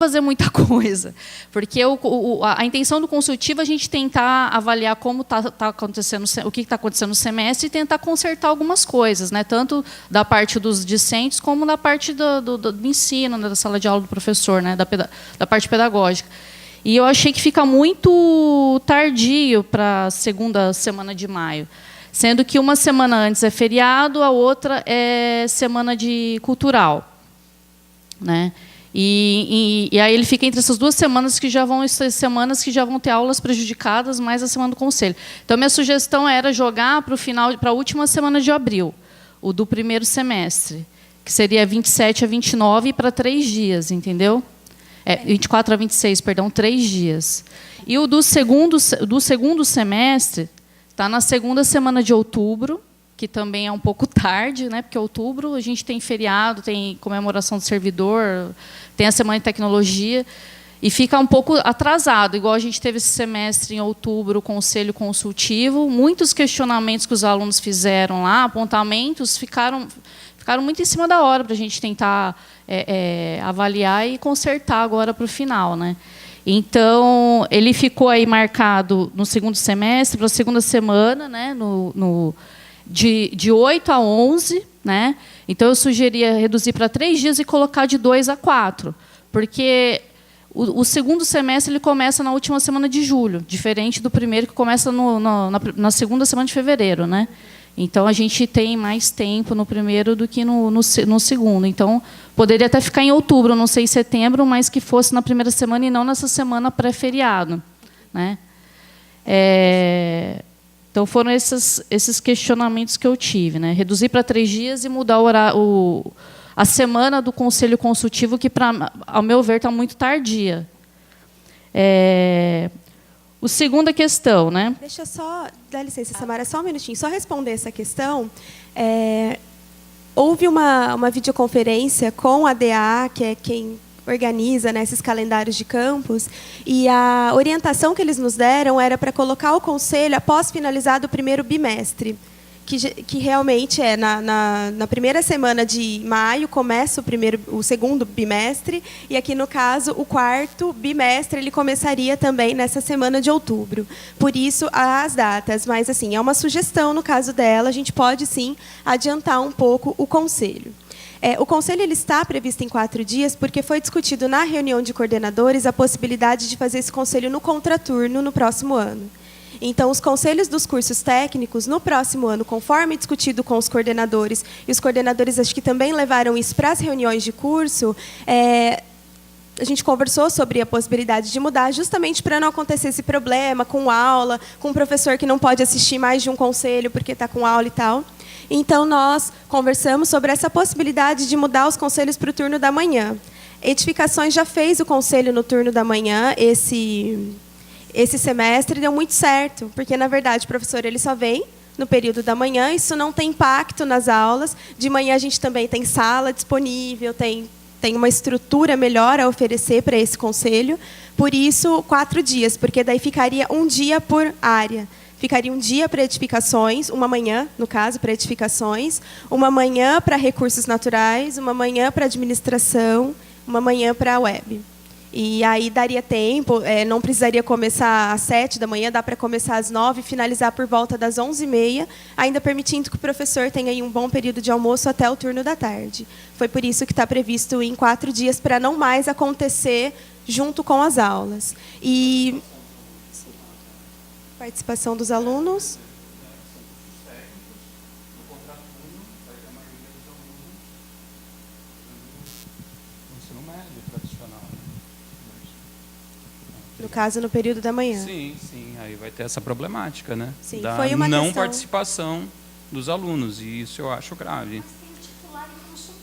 fazer muita coisa, porque a intenção do consultivo é a gente tentar avaliar como tá acontecendo, o que está acontecendo no semestre e tentar consertar algumas coisas, né? Tanto da parte dos discentes como da parte do ensino, né? Da sala de aula do professor, né? Da parte pedagógica. E eu achei que fica muito tardio para a segunda semana de maio, sendo que uma semana antes é feriado, a outra é semana de cultural, né? E aí ele fica entre essas duas semanas que já vão ter aulas prejudicadas, mais a semana do conselho. Então minha sugestão era jogar para o final, para a última semana de abril, o do primeiro semestre, que seria 27 a 29 para 3 dias, entendeu? 24 a 26, perdão, 3 dias. E o do segundo semestre está na segunda semana de outubro, que também é um pouco tarde, né? Porque outubro a gente tem feriado, tem comemoração do servidor, tem a semana de tecnologia, e fica um pouco atrasado, igual a gente teve esse semestre em outubro, o conselho consultivo, muitos questionamentos que os alunos fizeram lá, apontamentos, ficaram muito em cima da hora para a gente tentar avaliar e consertar agora para o final, né? Então, ele ficou aí marcado no segundo semestre, para a segunda semana, né? De 8 a 11, né? Então eu sugeria reduzir para 3 dias e colocar de 2 a 4, porque o segundo semestre ele começa na última semana de julho, diferente do primeiro que começa na segunda semana de fevereiro, né? Então a gente tem mais tempo no primeiro do que no segundo. Então poderia até ficar em outubro, não sei, setembro, mas que fosse na primeira semana e não nessa semana pré-feriado, né? Então, foram esses questionamentos que eu tive, né? Reduzir para 3 dias e mudar a semana do conselho consultivo, que, ao meu ver, está muito tardia. A segunda questão, né? Deixa só, dá licença, Samara, só um minutinho, só responder essa questão. Houve uma videoconferência com a DA, que é quem organiza, né, esses calendários de campus, e a orientação que eles nos deram era para colocar o conselho após finalizado o primeiro bimestre, que realmente na primeira semana de maio começa o segundo bimestre, e aqui no caso o quarto bimestre ele começaria também nessa semana de outubro. Por isso as datas, mas assim, é uma sugestão no caso dela, a gente pode sim adiantar um pouco o conselho. O conselho ele está previsto em 4 dias porque foi discutido na reunião de coordenadores a possibilidade de fazer esse conselho no contraturno no próximo ano. Então, os conselhos dos cursos técnicos, no próximo ano, conforme discutido com os coordenadores, e os coordenadores acho que também levaram isso para as reuniões de curso, a gente conversou sobre a possibilidade de mudar, justamente para não acontecer esse problema com aula, com um professor que não pode assistir mais de um conselho porque está com aula e tal. Então, nós conversamos sobre essa possibilidade de mudar os conselhos para o turno da manhã. Edificações já fez o conselho no turno da manhã esse semestre, deu muito certo, porque, na verdade, o professor ele só vem no período da manhã, isso não tem impacto nas aulas. De manhã, a gente também tem sala disponível, tem uma estrutura melhor a oferecer para esse conselho. Por isso, 4 dias, porque daí ficaria um dia por área. Ficaria um dia para edificações, uma manhã, no caso, para edificações, uma manhã para recursos naturais, uma manhã para administração, uma manhã para a web. E aí daria tempo, não precisaria começar às 7 da manhã, dá para começar às 9 e finalizar por volta das 11h30, ainda permitindo que o professor tenha aí um bom período de almoço até o turno da tarde. Foi por isso que está previsto em 4 dias, para não mais acontecer junto com as aulas. E participação dos alunos. Ensino médio tradicional. No caso, no período da manhã. Sim, aí vai ter essa problemática, né? Sim, da foi uma não questão. Participação dos alunos, e isso eu acho grave.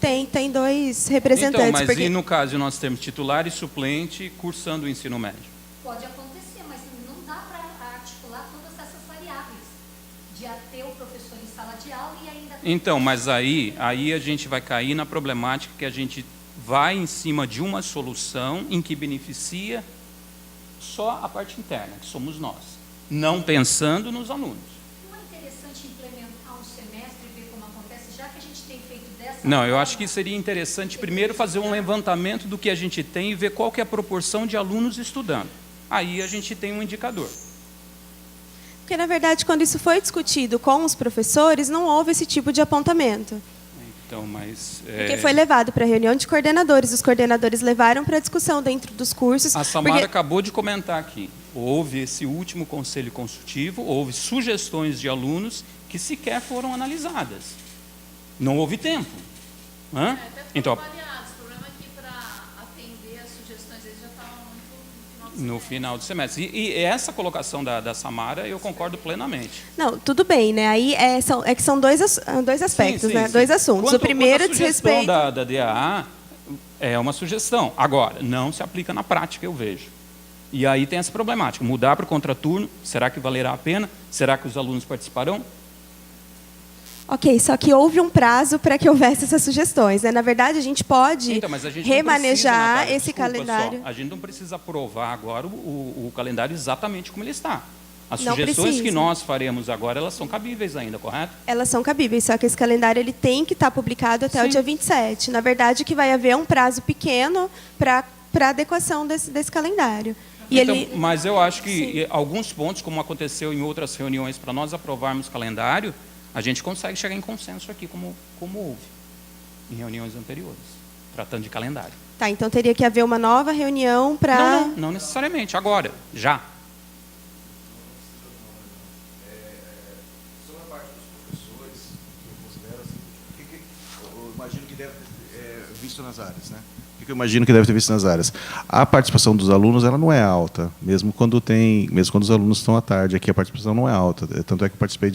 Tem 2 representantes. Então, mas e no caso nós temos titular e suplente cursando o ensino médio? Pode acontecer, mas não dá para articular todas essas variáveis de ter o professor em sala de aula e ainda... Então, mas aí a gente vai cair na problemática que a gente vai em cima de uma solução em que beneficia só a parte interna, que somos nós, não pensando nos alunos. Não é interessante implementar um semestre e ver como acontece, já que a gente tem feito dessa Não, eu acho que seria interessante primeiro fazer um levantamento do que a gente tem e ver qual que é a proporção de alunos estudando. Aí a gente tem um indicador. Porque, na verdade, quando isso foi discutido com os professores, não houve esse tipo de apontamento. Então, mas... Porque foi levado para a reunião de coordenadores. Os coordenadores levaram para a discussão dentro dos cursos. A Samara porque... acabou de comentar aqui. Houve esse último conselho consultivo, houve sugestões de alunos que sequer foram analisadas. Não houve tempo. Hã? Então, O problema é que para atender as sugestões eles já estavam muito no final do semestre. E essa colocação da Samara, eu concordo plenamente. Não, tudo bem, né? Aí que são dois aspectos, Sim, né? sim. Dois assuntos. O primeiro diz respeito... A sugestão da DAA é uma sugestão. Agora, não se aplica na prática, eu vejo. E aí tem essa problemática. Mudar para o contraturno, será que valerá a pena? Será que os alunos participarão? Ok, só que houve um prazo para que houvesse essas sugestões, né? Na verdade, a gente pode Então, mas a gente remanejar não precisa, esse desculpa calendário. Só, a gente não precisa aprovar agora o calendário exatamente como ele está. As Não sugestões precisa. que nós faremos agora, elas são cabíveis ainda, correto? Elas são cabíveis, só que esse calendário ele tem que estar publicado até o Sim. dia 27. Na verdade, que vai haver um prazo pequeno para adequação desse calendário. E Então, ele... mas eu acho que Sim. alguns pontos, como aconteceu em outras reuniões, para nós aprovarmos o calendário, a gente consegue chegar em consenso aqui, como houve em reuniões anteriores, tratando de calendário. Tá, então teria que haver uma nova reunião para... Não necessariamente, agora, já. Sobre a parte dos professores, eu considero assim, eu imagino que deve ter visto nas áreas, né? O que eu imagino que deve ter visto nas áreas? A participação dos alunos ela não é alta, mesmo quando os alunos estão à tarde, aqui a participação não é alta. Tanto é que eu participei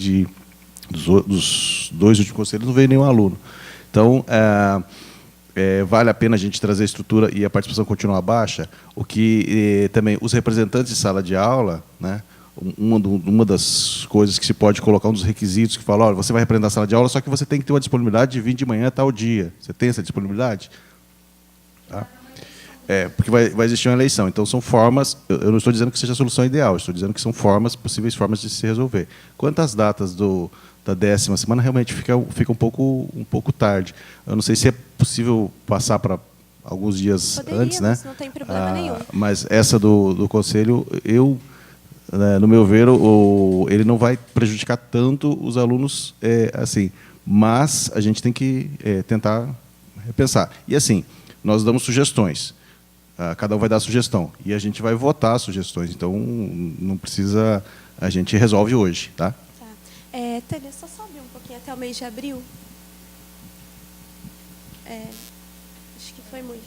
dos dois últimos conselhos, não veio nenhum aluno. Então, vale a pena a gente trazer a estrutura e a participação continuar baixa, o que também os representantes de sala de aula, né? Uma das coisas que se pode colocar, um dos requisitos que fala, olha, você vai representar a sala de aula, só que você tem que ter uma disponibilidade de vir de manhã a tal dia. Você tem essa disponibilidade? Tá? Porque vai existir uma eleição. Então, são formas... Eu não estou dizendo que seja a solução ideal, estou dizendo que são possíveis formas de se resolver. Quanto às datas da 10ª semana, realmente fica um pouco tarde. Eu não sei se é possível passar para alguns dias antes, né? Não tem problema nenhum. Mas essa do conselho, no meu ver, ele não vai prejudicar tanto os alunos assim. Mas a gente tem que tentar repensar. E assim, nós damos sugestões. Cada um vai dar a sugestão. E a gente vai votar as sugestões. Então, não precisa... A gente resolve hoje, tá? Tânia, só sobe um pouquinho até o mês de abril. Acho que foi muito.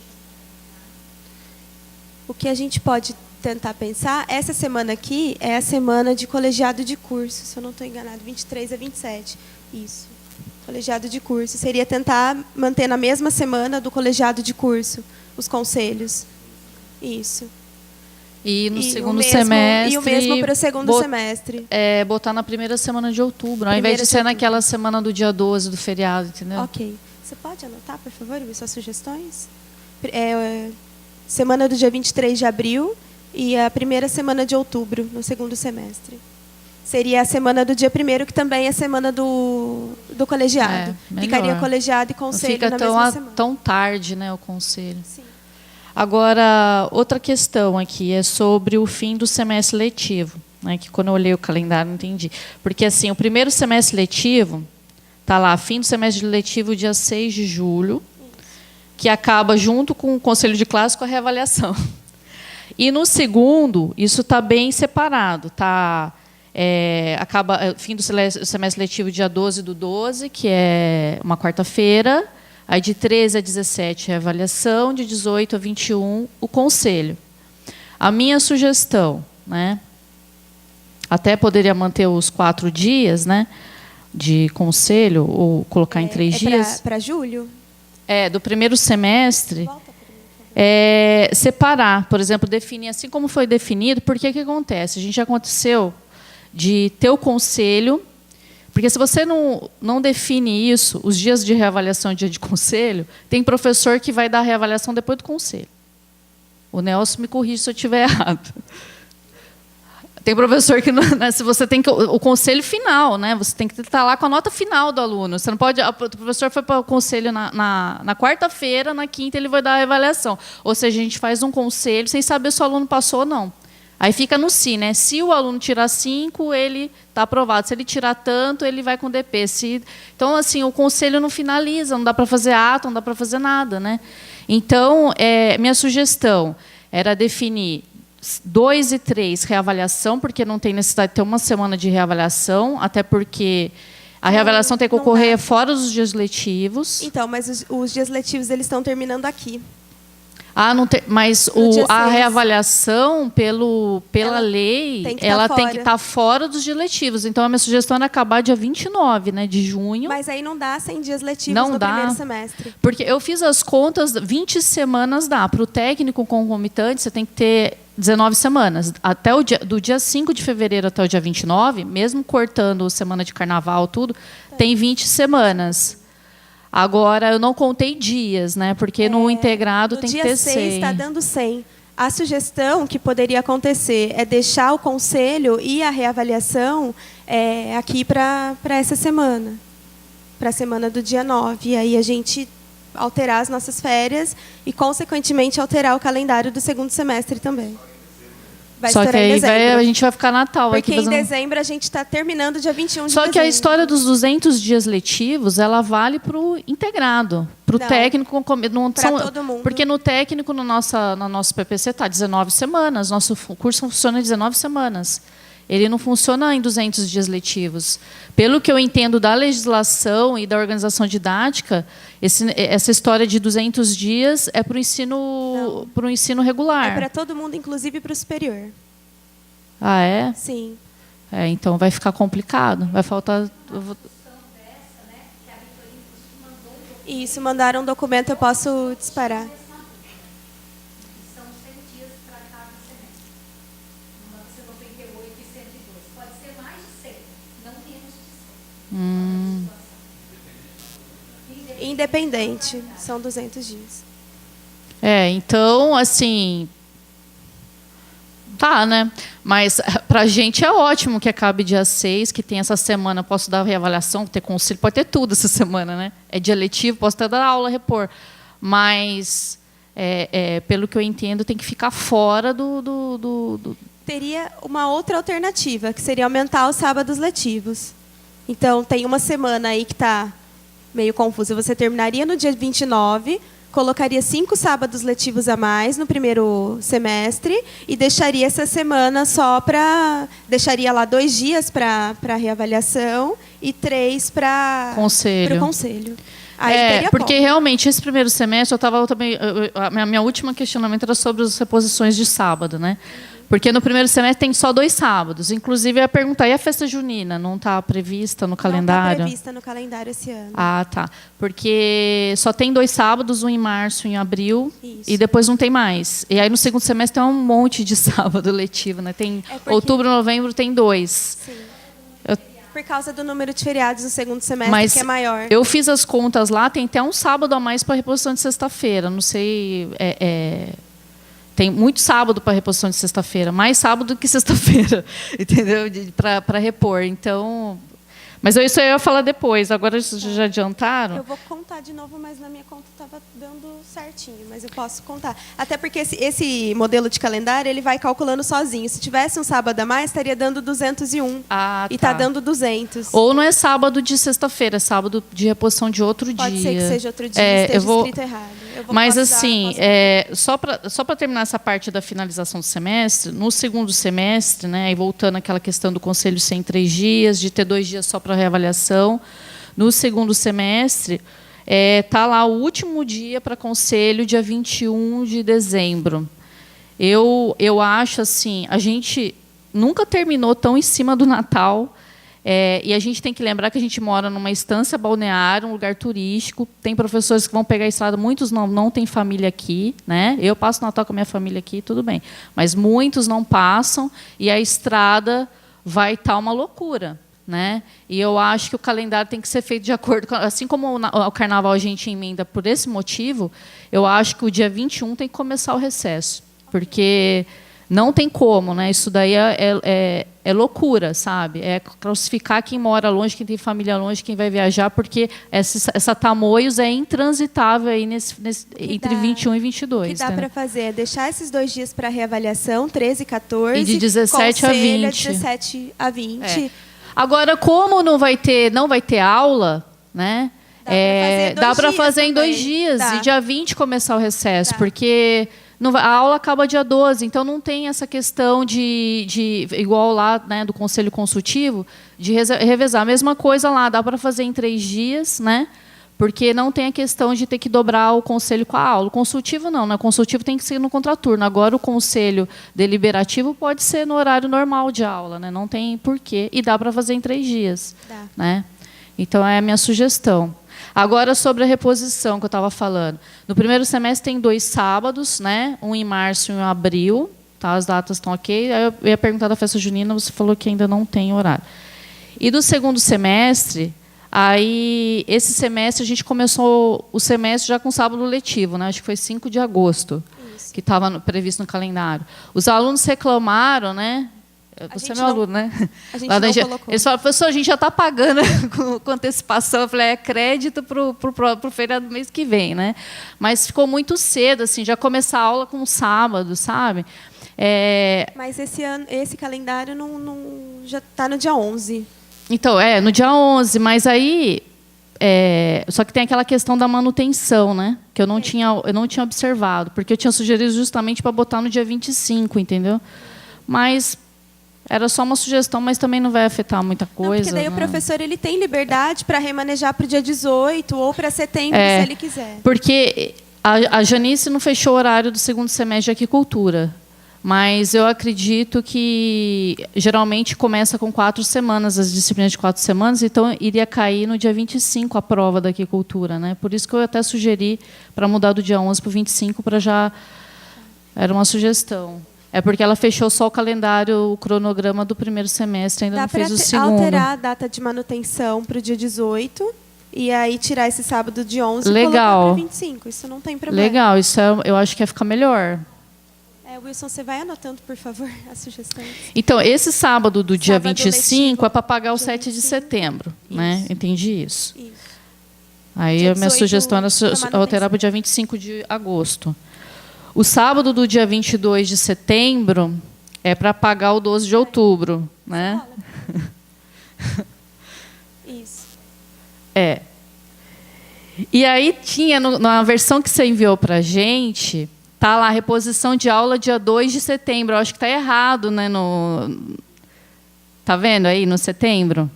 O que a gente pode tentar pensar, essa semana aqui é a semana de colegiado de curso, se eu não estou enganado, 23 a 27. Isso. Colegiado de curso. Seria tentar manter na mesma semana do colegiado de curso os conselhos. Isso. E no segundo mesmo, semestre... E o mesmo para o segundo semestre. Botar na primeira semana de outubro, ao invés de ser naquela semana do dia 12 do feriado, entendeu? Ok. Você pode anotar, por favor, ver suas sugestões? Semana do dia 23 de abril e a primeira semana de outubro, no segundo semestre. Seria a semana do dia 1º, que também é a semana do colegiado. Ficaria colegiado e conselho na mesma semana. Tão tarde, né, o conselho. Sim. Agora, outra questão aqui é sobre o fim do semestre letivo, né, que quando eu olhei o calendário não entendi. Porque assim, o primeiro semestre letivo, está lá, fim do semestre letivo, dia 6 de julho, que acaba junto com o conselho de classe com a reavaliação. E no segundo, isso está bem separado. Acaba fim do semestre letivo dia 12/12, que é uma quarta-feira. Aí de 13 a 17 é a avaliação, de 18 a 21 o conselho. A minha sugestão, né, até poderia manter os 4 dias, né, de conselho, ou colocar em 3 dias. Para julho? Do primeiro semestre. Volta para mim. Separar, por exemplo, definir assim como foi definido, porque que acontece? A gente já aconteceu de ter o conselho. Porque se você não define isso, os dias de reavaliação e dia de conselho, tem professor que vai dar a reavaliação depois do conselho. O Nelson me corrige se eu estiver errado. Tem professor que, né, se você tem que o conselho final, né? Você tem que estar lá com a nota final do aluno. Você não pode. O professor foi para o conselho na quarta-feira, na quinta ele vai dar a avaliação. Ou seja, a gente faz um conselho sem saber se o aluno passou ou não. Aí fica no si, né? Se o aluno tirar 5, ele está aprovado. Se ele tirar tanto, ele vai com DP. Então, assim, o conselho não finaliza, não dá para fazer ato, não dá para fazer nada, né? Então, minha sugestão era definir 2 e 3, reavaliação, porque não tem necessidade de ter uma semana de reavaliação, até porque a reavaliação tem que ocorrer fora dos dias letivos. Então, mas os dias letivos eles estão terminando aqui. Não tem, mas a reavaliação, pela lei, ela tem que estar fora dos dias letivos. Então, a minha sugestão era acabar dia 29, né, de junho. Mas aí não dá 100 dias letivos no primeiro semestre. Porque eu fiz as contas, 20 semanas dá. Para o técnico concomitante, você tem que ter 19 semanas. Do dia 5 de fevereiro até o dia 29, mesmo cortando semana de carnaval, tudo, tem 20 semanas. Agora, eu não contei dias, né? Porque no integrado tem que ter 100. No dia 6 está dando 100. A sugestão que poderia acontecer é deixar o conselho e a reavaliação aqui para essa semana. Para a semana do dia 9. E aí a gente alterar as nossas férias e, consequentemente, alterar o calendário do segundo semestre também. Só que aí a gente vai ficar Natal. Porque aqui fazendo... em dezembro a gente está terminando dia 21 de Só dezembro. que a história dos 200 dias letivos, ela vale para o integrado. Para o técnico... Para todo mundo. Porque no técnico, no nosso PPC, está 19 semanas. Nosso curso funciona 19 semanas. Ele não funciona em 200 dias letivos. Pelo que eu entendo da legislação e da organização didática, essa história de 200 dias é para o ensino regular. É para todo mundo, inclusive para o superior. Ah, é? Sim. Então vai ficar complicado. Vai faltar... Isso, mandaram um documento, eu posso disparar. São 100 dias para cada semestre. Não pode ser 98 e 102. Pode ser mais de 100, não menos de 100. Independente, são 200 dias. Então, assim... Tá, né? Mas para a gente é ótimo que acabe dia 6, que tem essa semana, posso dar reavaliação, ter conselho, pode ter tudo essa semana, né? É dia letivo, posso até dar aula, repor. Mas, pelo que eu entendo, tem que ficar fora do... Teria uma outra alternativa, que seria aumentar os sábados letivos. Então, tem uma semana aí que está meio confusa. Você terminaria no dia 29, colocaria 5 sábados letivos a mais no primeiro semestre e deixaria essa semana só para... Deixaria lá 2 dias para reavaliação e 3 para o conselho. Aí porque realmente esse primeiro semestre eu estava também... A minha última questionamento era sobre as reposições de sábado, né? Porque no primeiro semestre tem só 2 sábados. Inclusive, eu ia perguntar, e a festa junina? Não está prevista no calendário? Não está prevista no calendário esse ano. Ah, tá. Porque só tem 2 sábados, um em março e um em abril, Isso. e depois não tem mais. E aí, no segundo semestre, tem um monte de sábado letivo, né? Tem outubro, novembro, tem 2. Sim. Por causa do número de feriados no segundo semestre, que é maior. Eu fiz as contas lá, tem até um sábado a mais para reposição de sexta-feira. Não sei... Tem muito sábado para reposição de sexta-feira, mais sábado do que sexta-feira, entendeu? Para repor. Então, mas isso aí eu ia falar depois. Agora já adiantaram? Eu vou contar de novo, mas na minha conta estava dando certinho, mas eu posso contar. Até porque esse modelo de calendário ele vai calculando sozinho. Se tivesse um sábado a mais, estaria dando 201. E está dando 200. Ou não é sábado de sexta-feira, é sábado de reposição de outro dia. Pode ser que seja outro dia, esteja escrito errado. Mas, assim, só para terminar essa parte da finalização do semestre, no segundo semestre, né, e voltando àquela questão do conselho ser em 3 dias, de ter 2 dias só para reavaliação, no segundo semestre, está lá o último dia para conselho, dia 21 de dezembro. Eu acho assim, a gente nunca terminou tão em cima do Natal. E a gente tem que lembrar que a gente mora numa estância balnear, um lugar turístico. Tem professores que vão pegar a estrada, muitos não têm família aqui, né? Eu passo o Natal com a minha família aqui, tudo bem. Mas muitos não passam e a estrada vai estar uma loucura, né? E eu acho que o calendário tem que ser feito de acordo com... Assim como o Carnaval a gente emenda por esse motivo, eu acho que o dia 21 tem que começar o recesso. Porque... Não tem como, né? Isso daí é loucura, sabe? É classificar quem mora longe, quem tem família longe, quem vai viajar, porque essa Tamoios é intransitável aí entre 21 e 22. O que dá para fazer é deixar esses 2 dias para reavaliação, 13 e 14. E de 17 a 20. 17 a 20. É. Agora, como não vai ter aula, né? Dá para fazer em 2 dias. Dá. E dia 20 começar o recesso, Dá. porque a aula acaba dia 12, então não tem essa questão de igual lá, né, do conselho consultivo, de revezar. A mesma coisa lá, dá para fazer em 3 dias, né? Porque não tem a questão de ter que dobrar o conselho com a aula. O consultivo não, né? O consultivo tem que ser no contraturno. Agora o conselho deliberativo pode ser no horário normal de aula, né? Não tem porquê. E dá para fazer em 3 dias. Dá. Né? Então é a minha sugestão. Agora, sobre a reposição que eu estava falando. No primeiro semestre tem 2 sábados, né? Um em março e um em abril. Tá? As datas estão ok. Aí eu ia perguntar da festa junina, você falou que ainda não tem horário. E do segundo semestre, aí esse semestre a gente começou o semestre já com sábado letivo, né? Acho que foi 5 de agosto, que estava previsto no calendário. Os alunos reclamaram, né? Você é meu aluno, né? A gente não colocou. Eles falaram, professor, a gente já está pagando com antecipação. Eu falei, é crédito para o feriado do mês que vem, né? Mas ficou muito cedo, assim, já começar a aula com sábado, sabe? Mas esse calendário já está no dia 11. Então, no dia 11, mas aí... só que tem aquela questão da manutenção, né? Que eu não tinha observado, porque eu tinha sugerido justamente para botar no dia 25, entendeu? Mas... era só uma sugestão, mas também não vai afetar muita coisa. Não, porque daí o professor ele tem liberdade para remanejar para o dia 18 ou para setembro, se ele quiser. Porque a Janice não fechou o horário do segundo semestre de aquicultura, mas eu acredito que geralmente começa com 4 semanas, as disciplinas de 4 semanas, então iria cair no dia 25 a prova da aquicultura, né? Por isso que eu até sugeri para mudar do dia 11 para o 25, para já... Era uma sugestão. É porque ela fechou só o calendário, o cronograma do primeiro semestre, ainda não fez o segundo. Dá para alterar a data de manutenção para o dia 18 e aí tirar esse sábado de 11 Legal. E colocar para 25. Isso não tem problema. Legal, isso eu acho que ia ficar melhor. Wilson, você vai anotando, por favor, as sugestões. Então, esse sábado do dia Sábado 25 letivo, é para pagar o dia 7 de 25. setembro. Né? Entendi isso. Isso. Aí Dia a minha 18 sugestão era da manutenção. alterar para o dia 25 de agosto. O sábado do dia 22 de setembro é para pagar o 12 de outubro. Né? Isso. E aí tinha, na versão que você enviou para a gente, tá lá, reposição de aula dia 2 de setembro. Eu acho que está errado, né? Tá vendo aí, no setembro?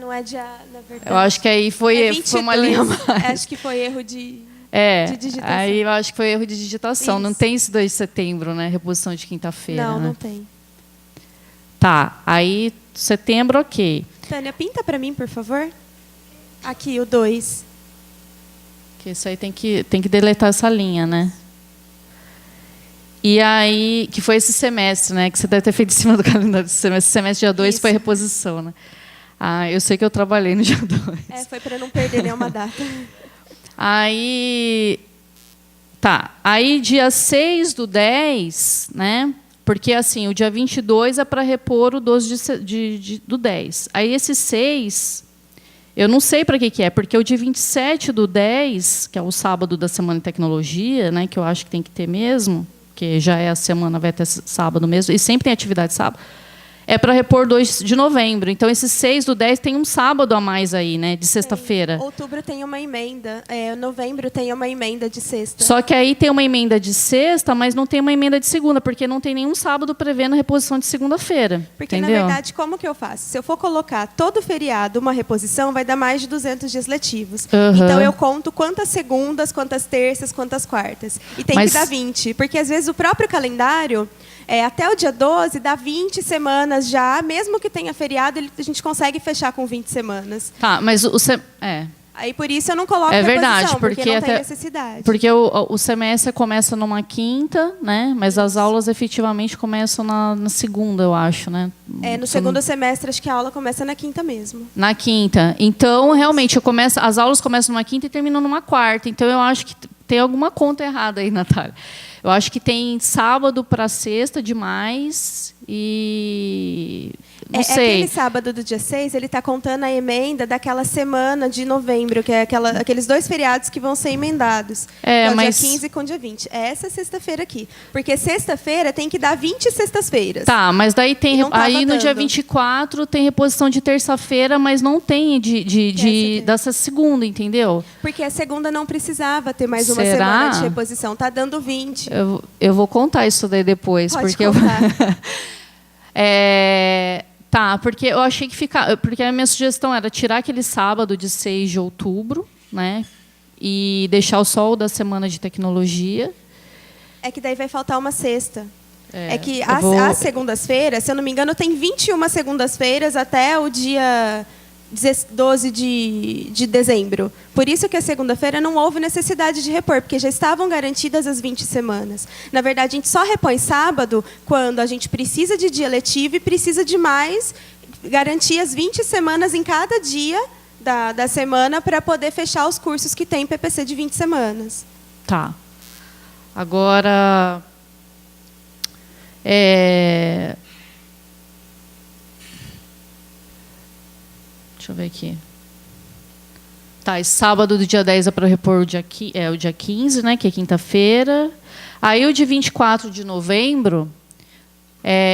Não é dia, na verdade. Eu acho que aí foi uma linha mais. Acho que foi erro de digitação. Aí eu acho que foi erro de digitação. Isso. Não tem esse 2 de setembro, né? Reposição de quinta-feira. Não, né? não tem. Tá, aí setembro, ok. Tânia, pinta para mim, por favor. Aqui, o 2. Que isso aí tem que deletar essa linha, né? E aí, que foi esse semestre, né? Que você deve ter feito em cima do calendário desse semestre. Esse semestre dia 2 foi reposição, né? Eu sei que eu trabalhei no dia 2. Foi para não perder nenhuma data. Aí, dia 6 do 10, né? Porque, assim, o dia 22 é para repor o 12 do 10. Aí, esse 6, eu não sei para que é, porque o dia 27 do 10, que é o sábado da Semana de Tecnologia, né? Que eu acho que tem que ter mesmo, que já é a semana, vai ter sábado mesmo, e sempre tem atividade sábado, é para repor 2 de novembro. Então, esse 6 do 10 tem um sábado a mais aí, né? De sexta-feira. Outubro tem uma emenda. Novembro tem uma emenda de sexta. Só que aí tem uma emenda de sexta, mas não tem uma emenda de segunda, porque não tem nenhum sábado prevendo reposição de segunda-feira. Porque, entendeu? na verdade, como que eu faço? Se eu for colocar todo feriado uma reposição, vai dar mais de 200 dias letivos. Uhum. Então, eu conto quantas segundas, quantas terças, quantas quartas. E tem que dar 20. Porque, às vezes, o próprio calendário... até o dia 12 dá 20 semanas já, mesmo que tenha feriado, a gente consegue fechar com 20 semanas. Tá, mas Aí por isso eu não coloco verdade, reposição, porque não até, tem necessidade. Porque o semestre começa numa quinta, né? Mas as aulas efetivamente começam na segunda, eu acho, né? No segundo semestre, acho que a aula começa na quinta mesmo. Na quinta. Então, realmente, as aulas começam numa quinta e terminam numa quarta. Então, eu acho que tem alguma conta errada aí, Natália. Eu acho que tem sábado para sexta demais e não sei. Aquele sábado do dia 6, ele está contando a emenda daquela semana de novembro, que é aqueles 2 feriados que vão ser emendados. Que é o mas... dia 15 com o dia 20. É essa sexta-feira aqui. Porque sexta-feira tem que dar 20 sextas-feiras. Tá, mas daí tem. Aí no dia dando. 24 tem reposição de terça-feira, mas não tem dessa segunda, entendeu? Porque a segunda não precisava ter mais uma Será? semana de reposição. Está dando 20. Eu vou contar isso daí depois. Pode porque contar. Tá, porque eu achei que ficar. Porque a minha sugestão era tirar aquele sábado de 6 de outubro, né? E deixar o sol da semana de tecnologia. É que daí vai faltar uma sexta. É que vou... as segundas-feiras, se eu não me engano, tem 21 segundas-feiras até o dia 12 de dezembro. Por isso que a segunda-feira não houve necessidade de repor, porque já estavam garantidas as 20 semanas. Na verdade, a gente só repõe sábado quando a gente precisa de dia letivo e precisa de mais, garantir as 20 semanas em cada dia da semana para poder fechar os cursos que tem PPC de 20 semanas. Tá. Agora... Deixa eu ver aqui. Tá, esse sábado do dia 10 é para repor o dia 15, né, que é quinta-feira. Aí o dia 24 de novembro,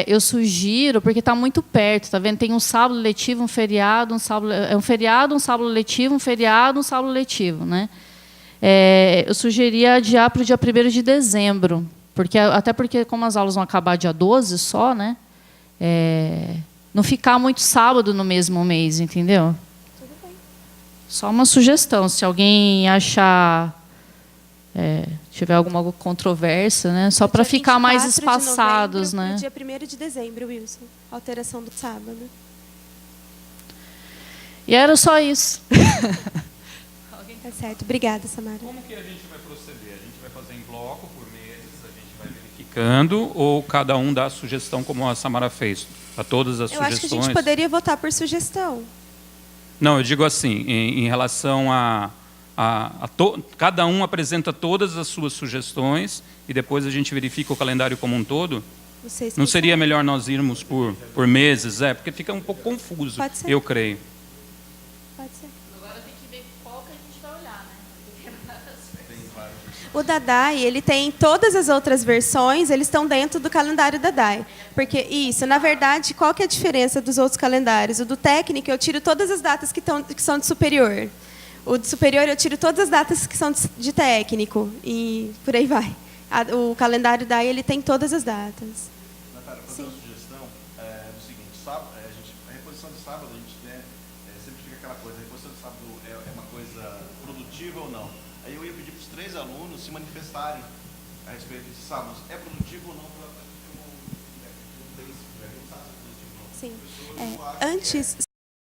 eu sugiro, porque está muito perto, tá vendo? Tem um sábado letivo, um feriado, um sábado letivo, um feriado, um sábado letivo, né? Eu sugeria adiar para o dia 1º de dezembro, até porque como as aulas vão acabar dia 12 só, né? Não ficar muito sábado no mesmo mês, entendeu? Tudo bem. Só uma sugestão, se alguém achar, tiver alguma controvérsia, né? Só para ficar mais espaçados, né? No dia 1º de dezembro, Wilson. Alteração do sábado. E era só isso. Tá certo. Obrigada, Samara. Como que a gente vai proceder? A gente vai fazer em bloco por meses, a gente vai verificando, ou cada um dá a sugestão como a Samara fez? Para todas as sugestões? Eu acho que a gente poderia votar por sugestão. Não, eu digo assim, em relação cada um apresenta todas as suas sugestões e depois a gente verifica o calendário como um todo. Não seria melhor nós irmos por meses? Porque fica um pouco confuso, Pode ser. eu creio. Pode ser. Agora tem que ver qual que a gente vai olhar, né? O da DAI, ele tem todas as outras versões, eles estão dentro do calendário da DAI. Porque isso, na verdade, qual que é a diferença dos outros calendários? O do técnico, eu tiro todas as datas que são de superior. O de superior, eu tiro todas as datas que são de técnico. E por aí vai. O calendário DAI, ele tem todas as datas. Natália, para fazer uma sugestão, do seguinte, a reposição de sábado, a gente sempre fica aquela coisa, a reposição de sábado é uma coisa produtiva ou não? Aí eu ia pedir para os 3 alunos se manifestarem a respeito de sábados. É produtivo ou não? Sim. Antes...